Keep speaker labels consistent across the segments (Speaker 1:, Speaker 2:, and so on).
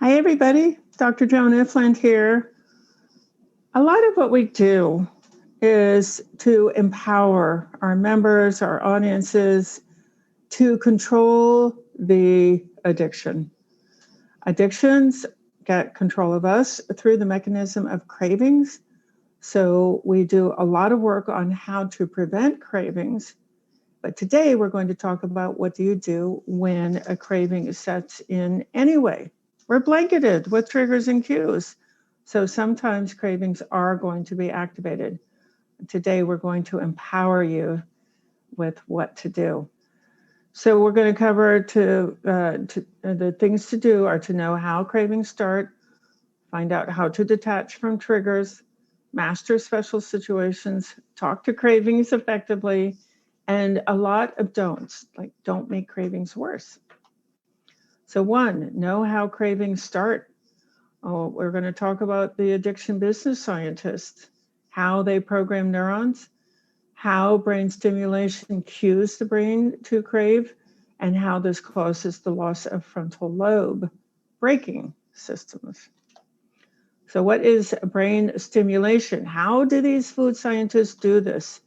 Speaker 1: Hi, everybody. Dr. Joan Ifland here. A lot of what we do is to empower our members, our audiences, to control the addiction. Addictions get control of us through the mechanism of cravings. So we do a lot of work on how to prevent cravings. But today we're going to talk about what do you do when a craving sets in anyway. We're blanketed with triggers and cues. So sometimes cravings are going to be activated. Today we're going to empower you with what to do. So we're going to cover the things to do are to know how cravings start, find out how to detach from triggers, master special situations, talk to cravings effectively, and a lot of don'ts, like don't make cravings worse. So one, know how cravings start. Oh, we're going to talk about the addiction business scientists, how they program neurons, how brain stimulation cues the brain to crave, and how this causes the loss of frontal lobe braking systems. So what is brain stimulation? How do these food scientists do this?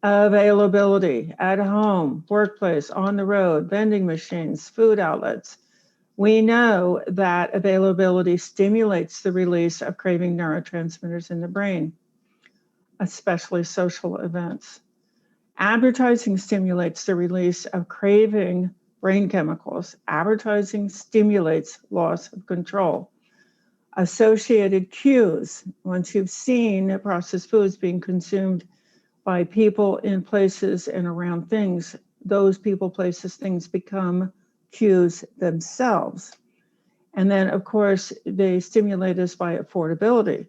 Speaker 1: Availability at home, workplace, on the road, vending machines, food outlets. We know that availability stimulates the release of craving neurotransmitters in the brain, especially social events. Advertising stimulates the release of craving brain chemicals. Advertising stimulates loss of control. Associated cues, once you've seen processed foods being consumed by people in places and around things, those people, places, things become cues themselves. And then, of course, they stimulate us by affordability.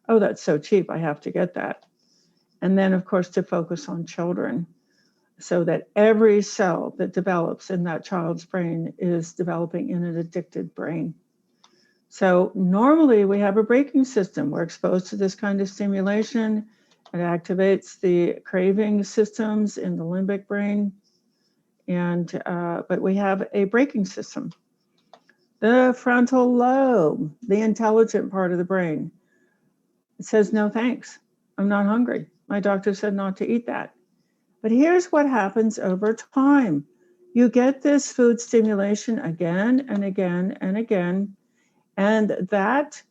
Speaker 1: Oh, that's so cheap, I have to get that. And then, of course, to focus on children so that every cell that develops in that child's brain is developing in an addicted brain. So normally we have a braking system. We're exposed to this kind of stimulation. It activates the craving systems in the limbic brain, but we have a braking system. The frontal lobe, the intelligent part of the brain, it says, no thanks, I'm not hungry. My doctor said not to eat that. But here's what happens over time. You get this food stimulation again and again and again, and that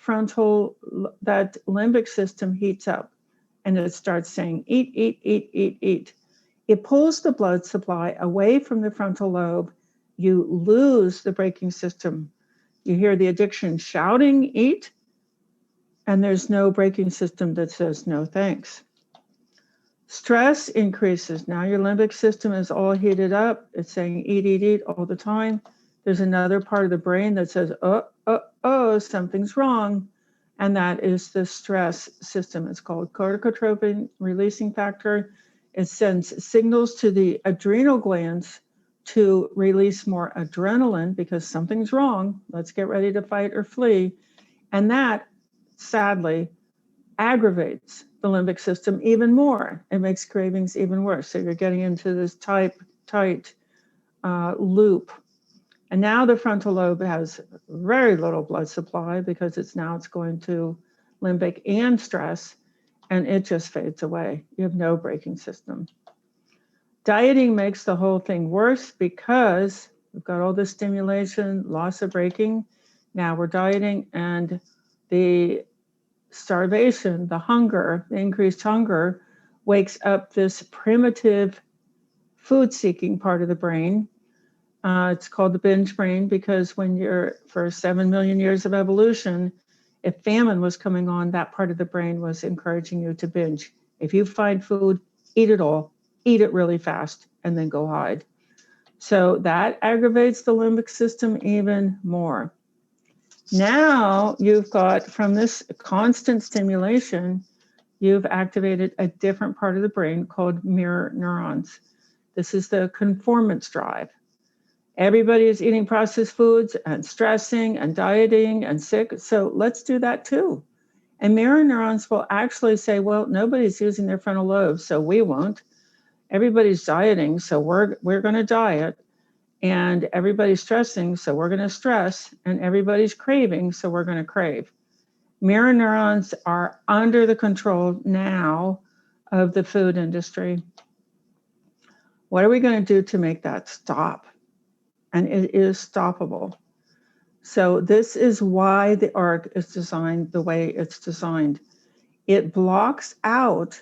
Speaker 1: limbic system heats up. And it starts saying, eat, eat, eat, eat, eat. It pulls the blood supply away from the frontal lobe. You lose the braking system. You hear the addiction shouting, eat, and there's no braking system that says no thanks. Stress increases. Now your limbic system is all heated up. It's saying eat, eat, eat all the time. There's another part of the brain that says, oh, something's wrong. And that is the stress system. It's called corticotropin releasing factor. It sends signals to the adrenal glands to release more adrenaline because something's wrong. Let's get ready to fight or flee. And that, sadly, aggravates the limbic system even more. It makes cravings even worse. So you're getting into this tight loop. And now the frontal lobe has very little blood supply because it's going to limbic and stress, and it just fades away. You have no braking system. Dieting makes the whole thing worse because we've got all this stimulation, loss of braking. Now we're dieting, and the starvation, the hunger, the increased hunger wakes up this primitive food-seeking part of the brain. It's called the binge brain because for 7 million years of evolution, if famine was coming on, that part of the brain was encouraging you to binge. If you find food, eat it all, eat it really fast, and then go hide. So that aggravates the limbic system even more. Now you've got, from this constant stimulation, you've activated a different part of the brain called mirror neurons. This is the conformance drive. Everybody is eating processed foods and stressing and dieting and sick. So let's do that too. And mirror neurons will actually say, well, nobody's using their frontal lobe, so we won't. Everybody's dieting, so we're going to diet. And everybody's stressing, so we're going to stress. And everybody's craving, so we're going to crave. Mirror neurons are under the control now of the food industry. What are we going to do to make that stop? And it is stoppable. So this is why the ARC is designed the way it's designed. It blocks out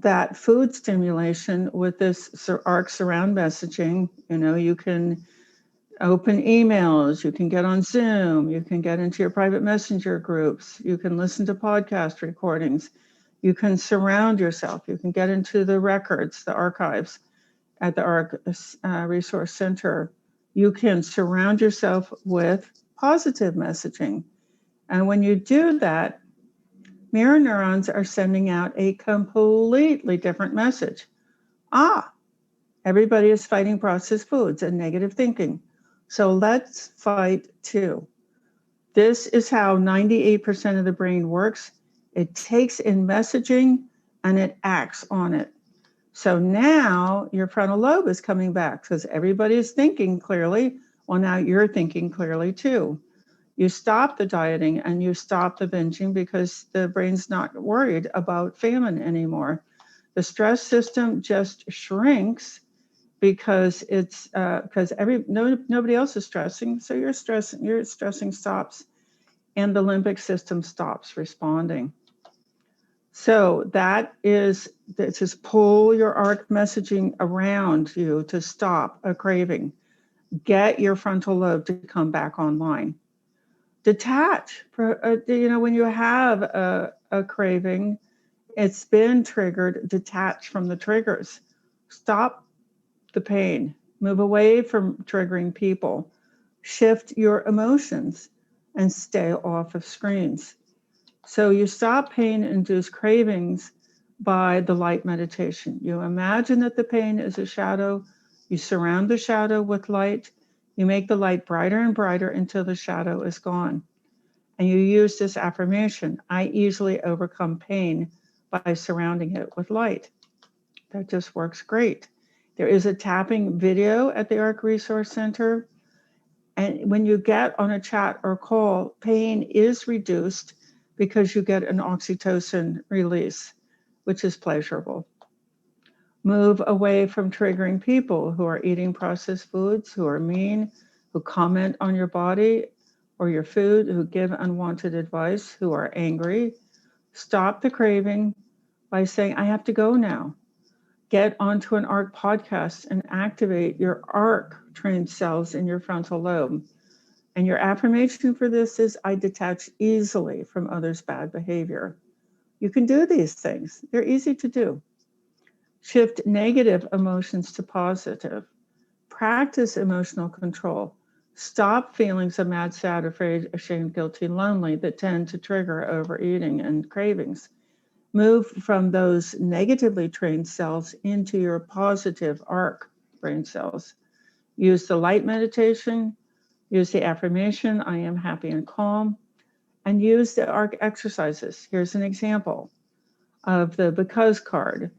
Speaker 1: that food stimulation with this ARC surround messaging. You know, you can open emails, you can get on Zoom, you can get into your private messenger groups, you can listen to podcast recordings, you can surround yourself, you can get into the records, the archives at the ARC Resource Center. You can surround yourself with positive messaging. And when you do that, mirror neurons are sending out a completely different message. Everybody is fighting processed foods and negative thinking. So let's fight too. This is how 98% of the brain works. It takes in messaging and it acts on it. So now your frontal lobe is coming back because everybody is thinking clearly. Well, now you're thinking clearly too. You stop the dieting and you stop the binging because the brain's not worried about famine anymore. The stress system just shrinks because it's because nobody else is stressing, so your stressing stops, and the limbic system stops responding. So that is just pull your ARC messaging around you to stop a craving. Get your frontal lobe to come back online. Detach. When you have a craving, it's been triggered. Detach from the triggers. Stop the pain. Move away from triggering people. Shift your emotions and stay off of screens. So you stop pain-induced cravings by the light meditation. You imagine that the pain is a shadow. You surround the shadow with light. You make the light brighter and brighter until the shadow is gone. And you use this affirmation: I easily overcome pain by surrounding it with light. That just works great. There is a tapping video at the ARC Resource Center. And when you get on a chat or call, pain is reduced because you get an oxytocin release, which is pleasurable. Move away from triggering people who are eating processed foods, who are mean, who comment on your body or your food, who give unwanted advice, who are angry. Stop the craving by saying, I have to go now. Get onto an ARC podcast and activate your ARC trained cells in your frontal lobe. And your affirmation for this is, I detach easily from others' bad behavior. You can do these things. They're easy to do. Shift negative emotions to positive. Practice emotional control. Stop feelings of mad, sad, afraid, ashamed, guilty, lonely that tend to trigger overeating and cravings. Move from those negatively trained cells into your positive ARC brain cells. Use the light meditation, use the affirmation, I am happy and calm, and use the ARC exercises. Here's an example of the because card.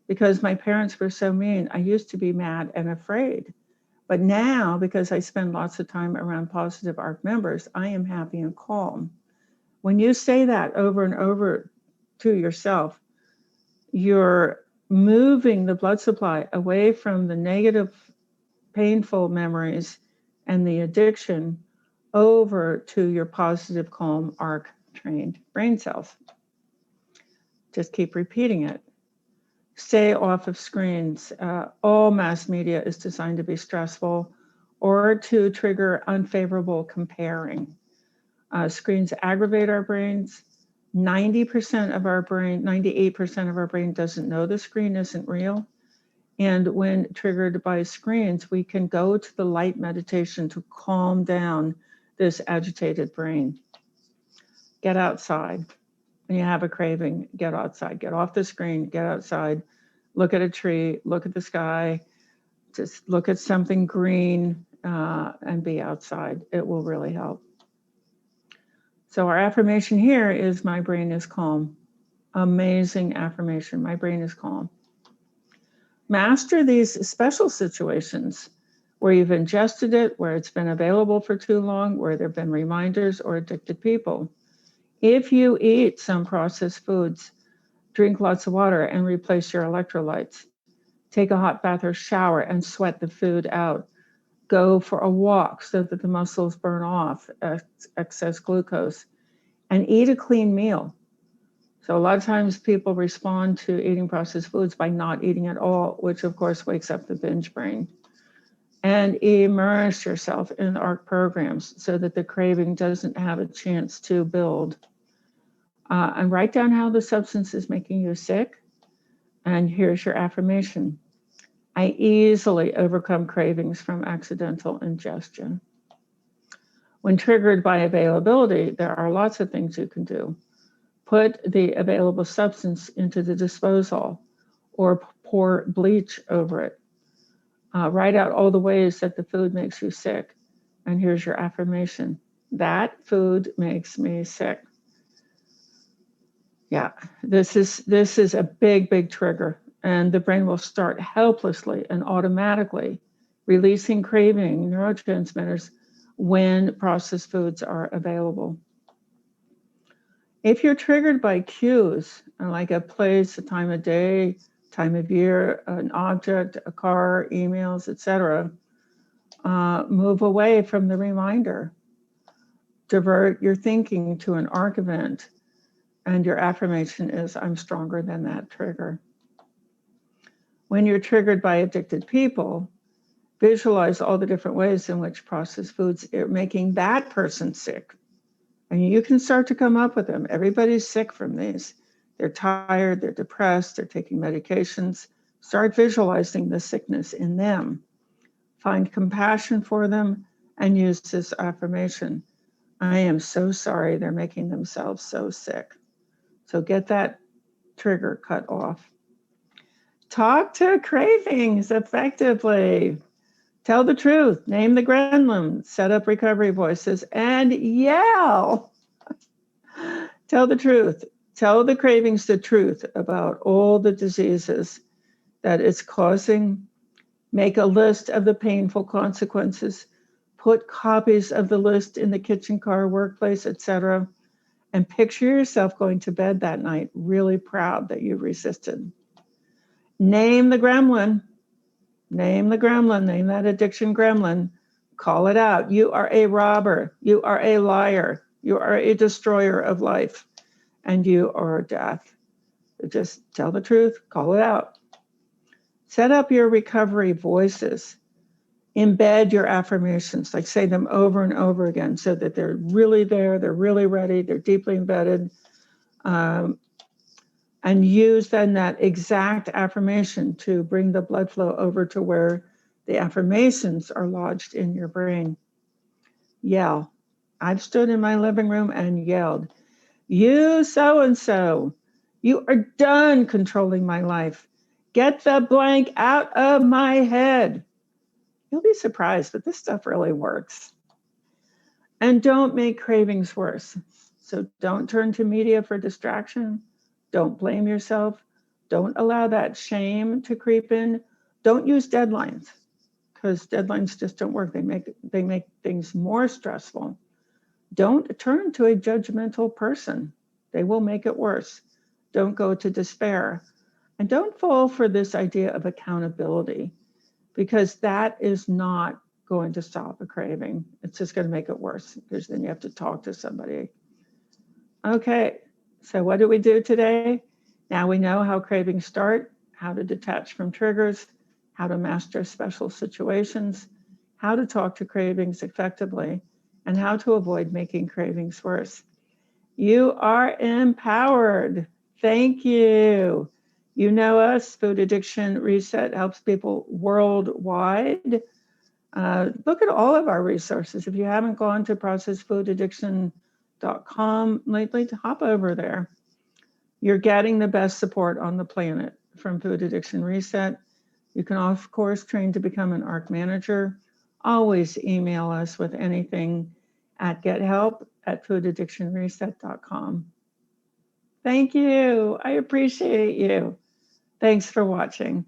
Speaker 1: Because my parents were so mean, I used to be mad and afraid. But now, because I spend lots of time around positive ARC members, I am happy and calm. When you say that over and over to yourself, you're moving the blood supply away from the negative, painful memories and the addiction over to your positive, calm, ARC trained brain cells. Just keep repeating it. Stay off of screens. All mass media is designed to be stressful or to trigger unfavorable comparing. Screens aggravate our brains. 90% of our brain, 98% of our brain doesn't know the screen isn't real. And when triggered by screens, we can go to the light meditation to calm down this agitated brain. Get outside. When you have a craving, get outside. Get off the screen, get outside. Look at a tree, look at the sky, just look at something green and be outside. It will really help. So our affirmation here is, my brain is calm. Amazing affirmation, my brain is calm. Master these special situations where you've ingested it, where it's been available for too long, where there have been reminders, or addicted people. If you eat some processed foods, drink lots of water and replace your electrolytes. Take a hot bath or shower and sweat the food out. Go for a walk so that the muscles burn off excess glucose, and eat a clean meal. So a lot of times people respond to eating processed foods by not eating at all, which of course wakes up the binge brain. And immerse yourself in ARC programs so that the craving doesn't have a chance to build. And write down how the substance is making you sick. And here's your affirmation. I easily overcome cravings from accidental ingestion. When triggered by availability, there are lots of things you can do. Put the available substance into the disposal or pour bleach over it. Write out all the ways that the food makes you sick. And here's your affirmation. That food makes me sick. Yeah, this is a big trigger, and the brain will start helplessly and automatically releasing craving neurotransmitters when processed foods are available. If you're triggered by cues, like a place, a time of day, time of year, an object, a car, emails, etc., move away from the reminder. Divert your thinking to an ARC event. And your affirmation is, I'm stronger than that trigger. When you're triggered by addicted people, visualize all the different ways in which processed foods are making that person sick. And you can start to come up with them. Everybody's sick from these. They're tired, they're depressed, they're taking medications. Start visualizing the sickness in them. Find compassion for them and use this affirmation. I am so sorry they're making themselves so sick. So get that trigger cut off. Talk to cravings effectively. Tell the truth. Name the gremlin. Set up recovery voices and yell. Tell the truth. Tell the cravings the truth about all the diseases that it's causing. Make a list of the painful consequences. Put copies of the list in the kitchen, car, workplace, etc. And picture yourself going to bed that night really proud that you resisted. Name the gremlin. Name the gremlin. Name that addiction gremlin. Call it out. You are a robber. You are a liar. You are a destroyer of life. And you are death. Just tell the truth. Call it out. Set up your recovery voices. Embed your affirmations, like say them over and over again so that they're really there, they're really ready, they're deeply embedded. And use then that exact affirmation to bring the blood flow over to where the affirmations are lodged in your brain. Yell. I've stood in my living room and yelled, you so-and-so, you are done controlling my life. Get the blank out of my head. You'll be surprised, but this stuff really works. And don't make cravings worse. So don't turn to media for distraction. Don't blame yourself. Don't allow that shame to creep in. Don't use deadlines, because deadlines just don't work. They make things more stressful. Don't turn to a judgmental person. They will make it worse. Don't go to despair. And don't fall for this idea of accountability, because that is not going to stop a craving. It's just going to make it worse, because then you have to talk to somebody. Okay, so what do we do today? Now we know how cravings start, how to detach from triggers, how to master special situations, how to talk to cravings effectively, and how to avoid making cravings worse. You are empowered. Thank you. You know us, Food Addiction Reset helps people worldwide. Look at all of our resources. If you haven't gone to processedfoodaddiction.com lately, hop over there. You're getting the best support on the planet from Food Addiction Reset. You can, of course, train to become an ARC manager. Always email us with anything at gethelp@foodaddictionreset.com. Thank you. I appreciate you. Thanks for watching.